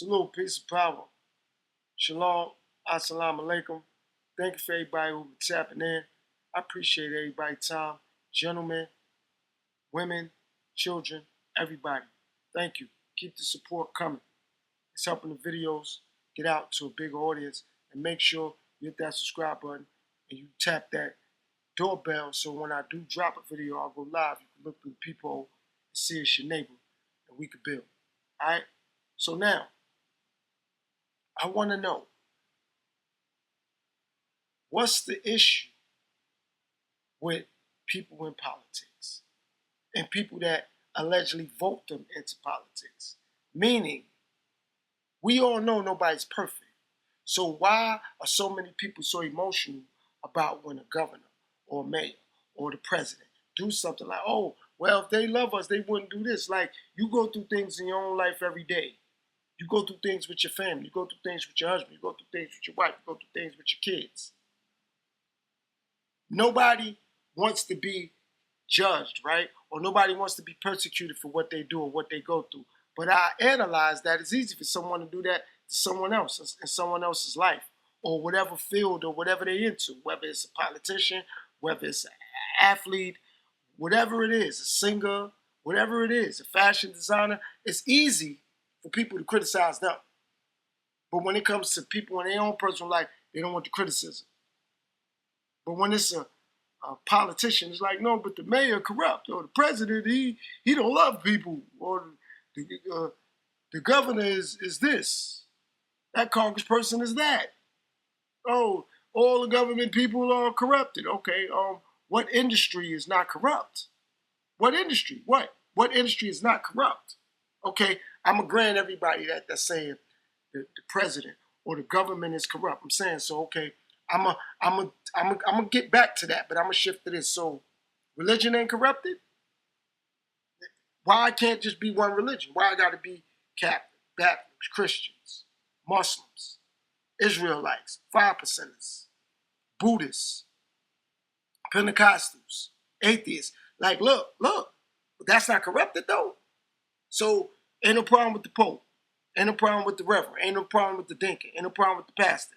Salute, peace and power. Shalom, assalamu alaikum. Thank you for everybody who been tapping in. I appreciate everybody's time. Gentlemen, women, children, everybody. Thank you. Keep the support coming. It's helping the videos get out to a bigger audience. And make sure you hit that subscribe button and you tap that doorbell so when I do drop a video, I'll go live. You can look through the peephole and see it's your neighbor and we can build. All right? So now, I want to know, what's the issue with people in politics and people that allegedly vote them into politics? Meaning, we all know nobody's perfect. So why are so many people so emotional about when a governor or a mayor or the president do something like, oh, well, if they love us, they wouldn't do this. Like, you go through things in your own life every day. You go through things with your family. You go through things with your husband. You go through things with your wife. You go through things with your kids. Nobody wants to be judged, right? Or nobody wants to be persecuted for what they do or what they go through. But I analyze that it's easy for someone to do that to someone else in someone else's life or whatever field or whatever they're into, whether it's a politician, whether it's an athlete, whatever it is, a singer, whatever it is, a fashion designer. It's easy for people to criticize them. But when it comes to people in their own personal life, they don't want the criticism. But when it's a politician, it's like, no, but the mayor corrupt, or the president, he don't love people, or the governor is this, that congressperson is that. Oh, all the government people are corrupted. Okay, what industry is not corrupt? What industry? What industry is not corrupt? Okay, I'm gonna grant everybody that's saying the president or the government is corrupt. I'm saying, so okay, I'm gonna get back to that, but I'm gonna shift to this. So, religion ain't corrupted. Why can't just be one religion? Why I got to be Catholic, Baptists, Christians, Muslims, Israelites, 5%ers, Buddhists, Pentecostals, atheists? Like, look, that's not corrupted though. So, ain't no problem with the Pope. Ain't no problem with the Reverend. Ain't no problem with the Deacon. Ain't no problem with the pastor.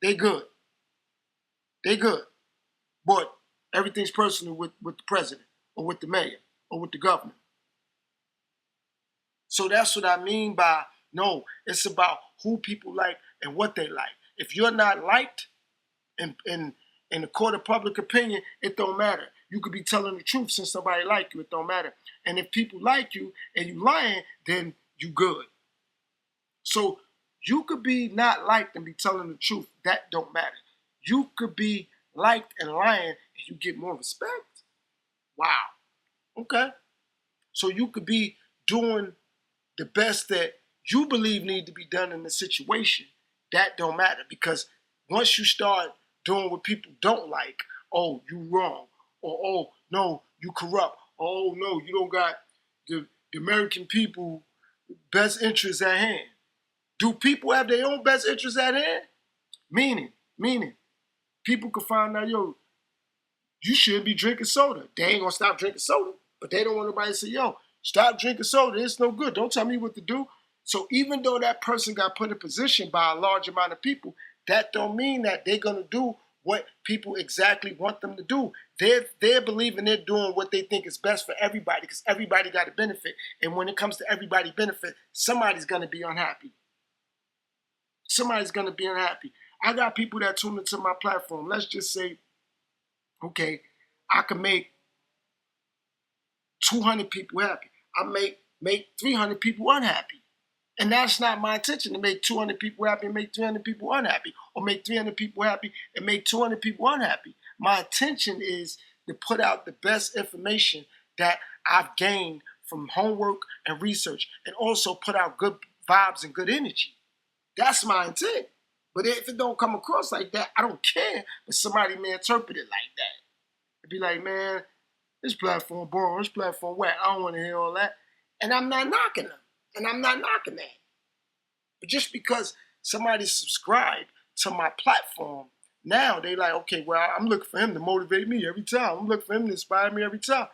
They good. They good. But everything's personal with the president or with the mayor or with the governor. So that's what I mean by, no, it's about who people like and what they like. If you're not liked in the court of public opinion, it don't matter. You could be telling the truth since somebody like you, it don't matter. And if people like you and you lying, then you good. So you could be not liked and be telling the truth. That don't matter. You could be liked and lying and you get more respect. Wow. Okay. So you could be doing the best that you believe need to be done in the situation. That don't matter, because once you start doing what people don't like, oh, you wrong, or oh, no, you corrupt, oh, no, you don't got the American people best interests at hand. Do people have their own best interests at hand? Meaning, people can find out, yo, you shouldn't be drinking soda. They ain't gonna stop drinking soda, but they don't want nobody to say, yo, stop drinking soda, it's no good. Don't tell me what to do. So even though that person got put in position by a large amount of people, that don't mean that they're gonna do what people exactly want them to do. They're believing they're doing what they think is best for everybody, because everybody got to benefit. And when it comes to everybody benefit, somebody's gonna be unhappy. Somebody's gonna be unhappy. I got people that tune into my platform. Let's just say, okay, I can make 200 people happy. I make 300 people unhappy. And that's not my intention, to make 200 people happy and make 300 people unhappy, or make 300 people happy and make 200 people unhappy. My intention is to put out the best information that I've gained from homework and research, and also put out good vibes and good energy. That's my intent. But if it don't come across like that, I don't care. But somebody may interpret it like that. It'd be like, man, this platform boring, this platform whack. I don't want to hear all that. And I'm not knocking them. And I'm not knocking that. But just because somebody subscribed to my platform, now they like, okay, well, I'm looking for him to motivate me every time. I'm looking for him to inspire me every time.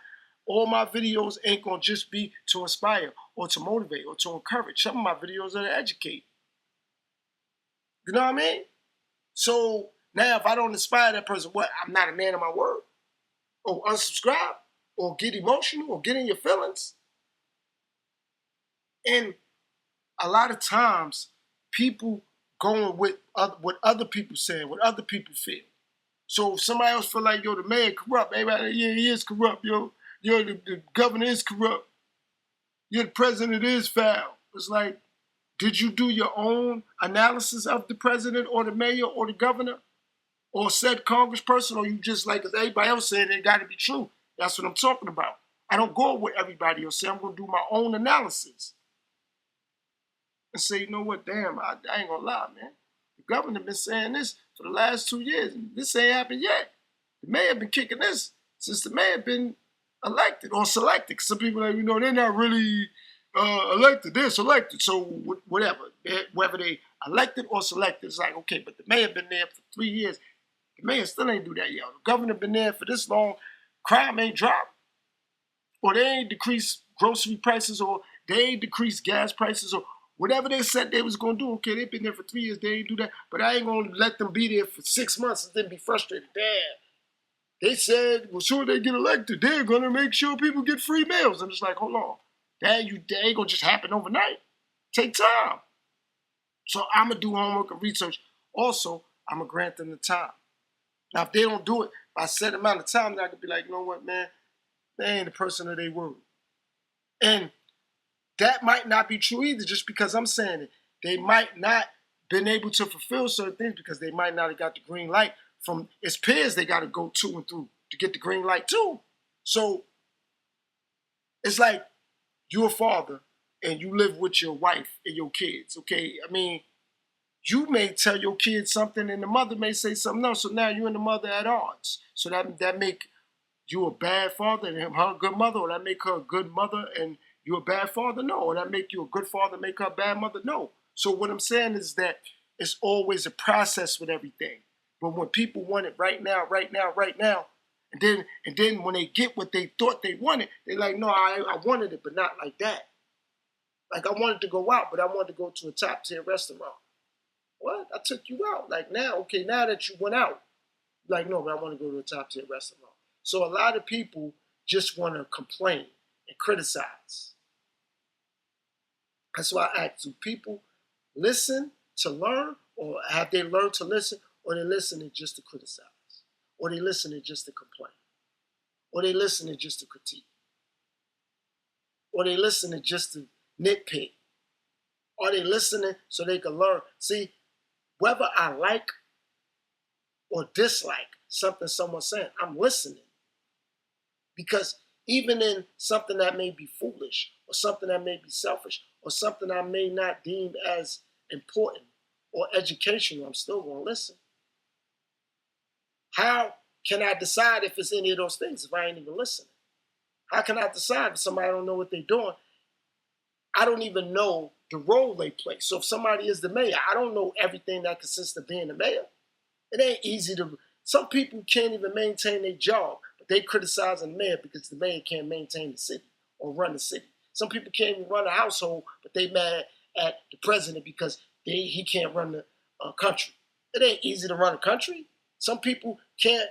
All my videos ain't gonna just be to inspire or to motivate or to encourage. Some of my videos are to educate. You know what I mean? So now if I don't inspire that person, what? I'm not a man of my word? Or unsubscribe? Or get emotional? Or get in your feelings? And a lot of times, people going with what other people saying, what other people feel. So if somebody else feel like, yo, the mayor corrupt, everybody, yeah, he is corrupt, yo, the governor is corrupt, the president is foul. It's like, did you do your own analysis of the president or the mayor or the governor or said congressperson, or you just like, as everybody else saying, it got to be true? That's what I'm talking about. I don't go with everybody else say. I'm going to do my own analysis and say, you know what, damn, I ain't going to lie, man. The governor been saying this for the last 2 years, and this ain't happened yet. The mayor been kicking this since the mayor been elected or selected. Some people, like, they're not really elected. They're selected. So whatever, whether they elected or selected, it's like, okay, but the mayor been there for 3 years. The mayor still ain't do that yet. The governor been there for this long. Crime ain't dropped. Or they ain't decreased grocery prices, or they ain't decreased gas prices, or whatever they said they was going to do. Okay, they've been there for 3 years. They ain't do that. But I ain't going to let them be there for 6 months and then be frustrated. Damn. They said, well, soon they get elected, they're going to make sure people get free meals. I'm just like, hold on. That ain't going to just happen overnight. Take time. So I'm going to do homework and research. Also, I'm going to grant them the time. Now, if they don't do it by a set amount of time, then I could be like, you know what, man? They ain't the person that they were. And that might not be true either, just because I'm saying it. They might not been able to fulfill certain things because they might not have got the green light from its peers they got to go to and through to get the green light too. So it's like you're a father and you live with your wife and your kids, okay? I mean, you may tell your kids something and the mother may say something else, so now you and the mother at odds. So that make you a bad father and her a good mother, or that make her a good mother and you a bad father? No. Or that make you a good father, make her a bad mother? No. So what I'm saying is that it's always a process with everything. But when people want it right now, and then when they get what they thought they wanted, they're like, no, I wanted it, but not like that. Like I wanted to go out, but I wanted to go to a top tier restaurant. What? I took you out. Like now that you went out, like no, but I want to go to a top tier restaurant. So a lot of people just want to complain and criticize. That's why I ask, do people listen to learn, or have they learned to listen, or they listening just to criticize, or they listening just to complain, or they listening just to critique, or they listening just to nitpick, or they listening so they can learn? See, whether I like or dislike something someone's saying, I'm listening. Because even in something that may be foolish, or something that may be selfish, or something I may not deem as important or educational, I'm still going to listen. How can I decide if it's any of those things if I ain't even listening? How can I decide if somebody don't know what they're doing? I don't even know the role they play. So if somebody is the mayor, I don't know everything that consists of being the mayor. It ain't easy to. Some people can't even maintain their job, but they criticizing the mayor because the mayor can't maintain the city or run the city. Some people can't even run a household, but they mad at the president because he can't run the country. It ain't easy to run a country. Some people can't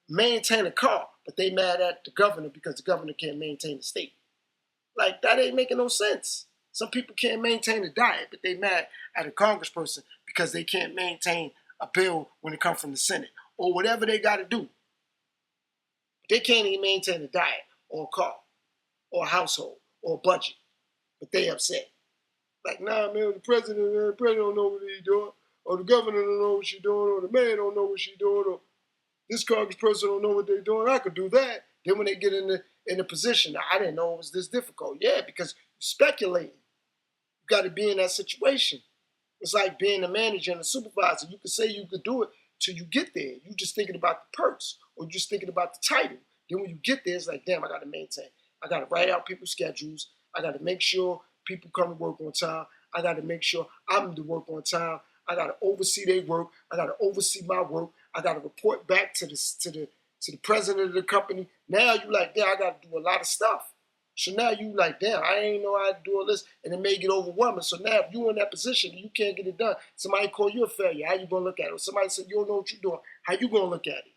maintain a car, but they mad at the governor because the governor can't maintain the state. Like, that ain't making no sense. Some people can't maintain a diet, but they mad at a congressperson because they can't maintain a bill when it comes from the Senate, or whatever they got to do. They can't even maintain a diet or a car or a household or a budget, but they upset. Like, nah, man, the president don't know what he's doing, or the governor don't know what she's doing, or the mayor don't know what she's doing, or this congressperson don't know what they're doing. I could do that. Then when they get in the position, I didn't know it was this difficult. Yeah, because you're speculating. You got to be in that situation. It's like being a manager and a supervisor. You could say you could do it till you get there. You just thinking about the perks, or just thinking about the title. Then when you get there, it's like, damn, I got to maintain. I got to write out people's schedules. I got to make sure people come to work on time. I got to make sure I'm to work on time. I got to oversee their work. I got to oversee my work. I got to report back to to the president of the company. Now you like, damn, I got to do a lot of stuff. So now you like, damn, I ain't know how to do all this, and it may get overwhelming. So now if you in that position and you can't get it done, somebody call you a failure. How you gonna look at it? Or somebody say you don't know what you're doing. How you gonna look at it?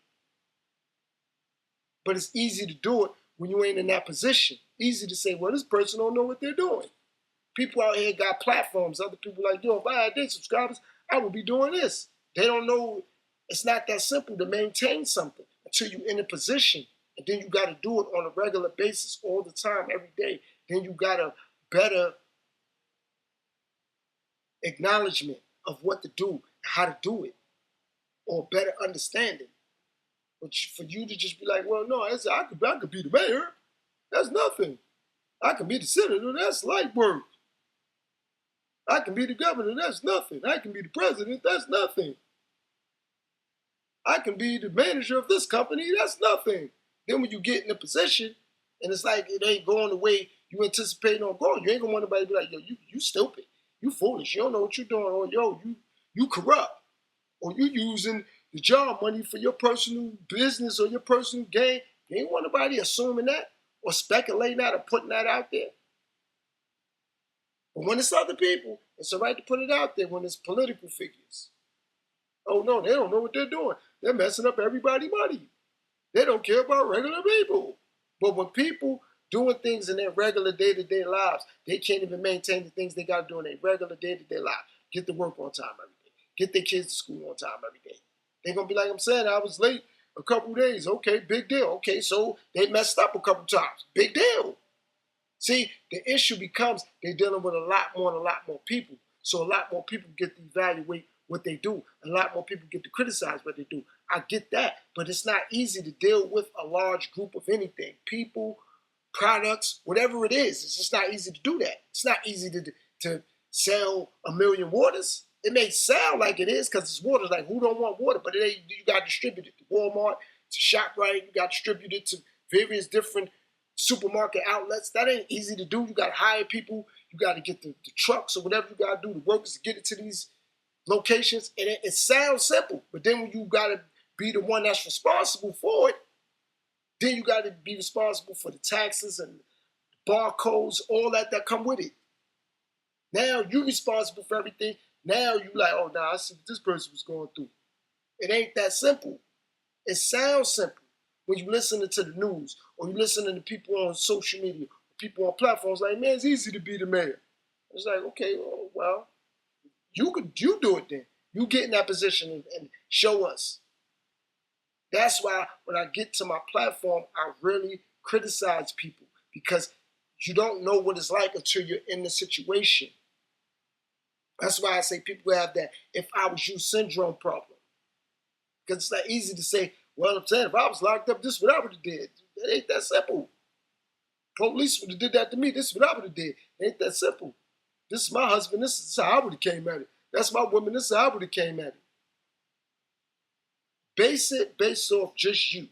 But it's easy to do it when you ain't in that position. Easy to say, well, this person don't know what they're doing. People out here got platforms. Other people like, yo, if I had this subscribers, I would be doing this. They don't know. It's not that simple to maintain something until you're in a position. And then you got to do it on a regular basis all the time, every day. Then you got a better acknowledgement of what to do, how to do it, or better understanding. But for you to just be like, well, no, I could be the mayor. That's nothing. I can be the senator. That's light work. I can be the governor. That's nothing. I can be the president. That's nothing. I can be the manager of this company. That's nothing. Then when you get in a position and it's like it ain't going the way you anticipate on going, you ain't gonna want nobody to be like, yo, you stupid. You foolish. You don't know what you're doing. Or yo, you corrupt. Or you using the job money for your personal business or your personal gain. You ain't want nobody assuming that or speculating that or putting that out there. But when it's other people, it's all right to put it out there when it's political figures. Oh no, they don't know what they're doing. They're messing up everybody's money. They don't care about regular people. But when people doing things in their regular day-to-day lives, they can't even maintain the things they got to do in their regular day-to-day lives. Get to work on time every day. Get their kids to school on time every day. They're going to be like, I'm saying, I was late a couple days. Okay, big deal. Okay, so they messed up a couple times. Big deal. See, the issue becomes they're dealing with a lot more people. So a lot more people get to evaluate what they do. A lot more people get to criticize what they do. I get that, but it's not easy to deal with a large group of anything. People, products, whatever it is. It's just not easy to do that. It's not easy to sell 1 million waters. It may sound like it is because it's water. Like, who don't want water? But it ain't. You got to distribute it to Walmart, to ShopRite. You got to distribute it to various different supermarket outlets. That ain't easy to do. You got to hire people. You got to get the trucks or whatever you got to do, the workers to get it to these locations. And it sounds simple, but then when you got to be the one that's responsible for it, then you got to be responsible for the taxes and barcodes, all that come with it. Now you're responsible for everything. Now you like, oh, nah, I see what this person was going through. It ain't that simple. It sounds simple when you listening to the news or you listening to people on social media, people on platforms like, man, it's easy to be the mayor. It's like, okay, well, you do it then. You get in that position and show us. That's why when I get to my platform, I really criticize people because you don't know what it's like until you're in the situation. That's why I say people have that if I was you syndrome problem. Because it's not easy to say, well, I'm saying if I was locked up, this is what I would have did. It ain't that simple. Police would have did that to me. This is what I would have did. It ain't that simple. This is my husband. This is how I would have came at it. That's my woman. This is how I would have came at it. Base it based off just you.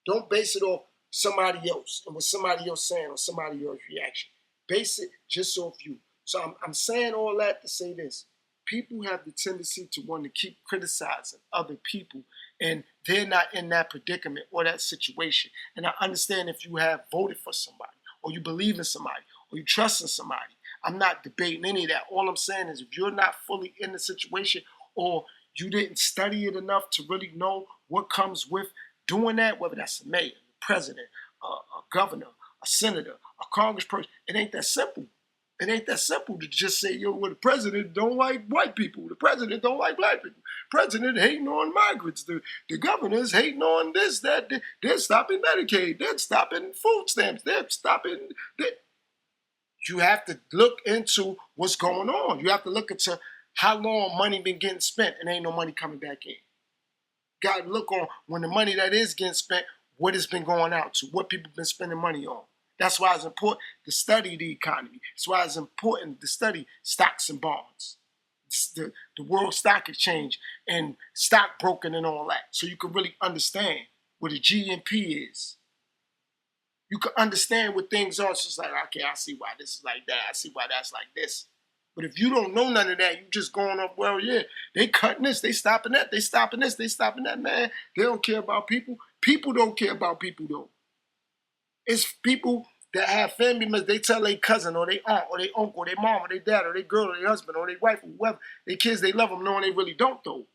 Don't base it off somebody else and what somebody else saying or somebody else's reaction. Base it just off you. So I'm saying all that to say this. People have the tendency to want to keep criticizing other people and they're not in that predicament or that situation. And I understand if you have voted for somebody or you believe in somebody or you trust in somebody. I'm not debating any of that. All I'm saying is if you're not fully in the situation or you didn't study it enough to really know what comes with doing that, whether that's a mayor, a president, a governor, a senator, a congressperson, it ain't that simple. It ain't that simple to just say, yo, well, the president don't like white people. The president don't like black people. The president hating on migrants. The governor's hating on this, that. They're stopping Medicaid. They're stopping food stamps. They're stopping... You have to look into what's going on. You have to look into how long money been getting spent and ain't no money coming back in. Got to look on when the money that is getting spent, what it's been going out to, what people been spending money on. That's why it's important to study the economy. That's why it's important to study stocks and bonds, the World Stock Exchange and stockbroking and all that. So you can really understand what a GNP is. You can understand what things are. It's just like, okay, I see why this is like that. I see why that's like this. But if you don't know none of that, you just going up, well, yeah, they cutting this, they stopping that, they stopping this, they stopping that, man. They don't care about people. People don't care about people though. It's people that have family members. They tell their cousin or their aunt or their uncle or their mom or their dad or their girl or their husband or their wife or whoever, their kids, they love them knowing they really don't though.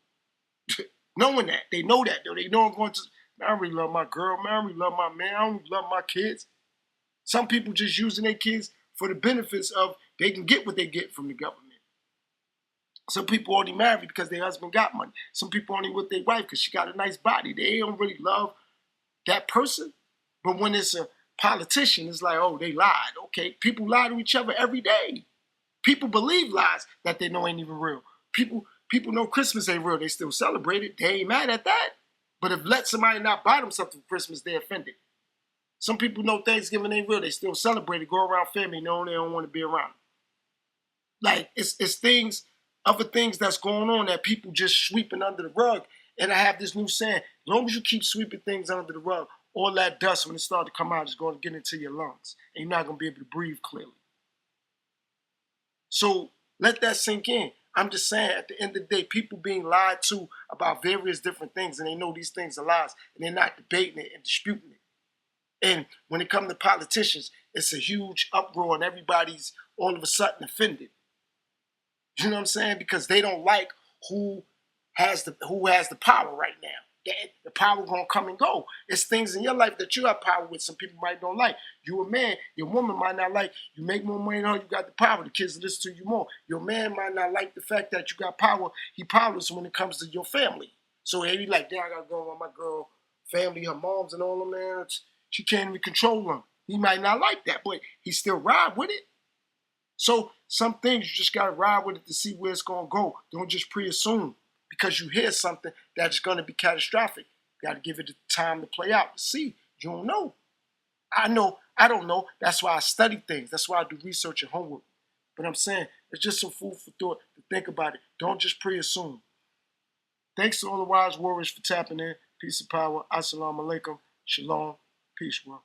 Knowing that. They know that though. They know I'm going to, man, I really love my girl, man. I really love my man. I don't love my kids. Some people just using their kids for the benefits of they can get what they get from the government. Some people only married because their husband got money. Some people only with their wife because she got a nice body. They don't really love that person. But when it's a politician, it's like, oh, they lied. Okay, people lie to each other every day. People believe lies that they know ain't even real. People know Christmas ain't real. They still celebrate it. They ain't mad at that. But if let somebody not buy them something for Christmas, they're offended. Some people know Thanksgiving ain't real. They still celebrate it, go around family, know they don't want to be around. Like, it's things, other things that's going on that people just sweeping under the rug. And I have this new saying, as long as you keep sweeping things under the rug, all that dust, when it starts to come out, is going to get into your lungs. And you're not going to be able to breathe clearly. So let that sink in. I'm just saying, at the end of the day, people being lied to about various different things, and they know these things are lies, and they're not debating it and disputing it. And when it comes to politicians, it's a huge uproar and everybody's all of a sudden offended. You know what I'm saying? Because they don't like who has the power right now. The power gonna come and go. It's things in your life that you have power with. Some people might don't like. You a man, your woman might not like. You make more money than her, you got the power. The kids listen to you more. Your man might not like the fact that you got power. He powerless when it comes to your family. So he like, damn, I gotta go with my girl, family, her moms and all them, man. She can't even control them. He might not like that, but he still ride with it. So some things you just gotta ride with it to see where it's gonna go. Don't just pre-assume because you hear something that's gonna be catastrophic. You gotta give it the time to play out to see. You don't know. I don't know. That's why I study things. That's why I do research and homework. But I'm saying it's just some food for thought to think about it. Don't just pre-assume. Thanks to all the wise warriors for tapping in. Peace and power. Assalamu alaikum. Shalom. Peace, bro.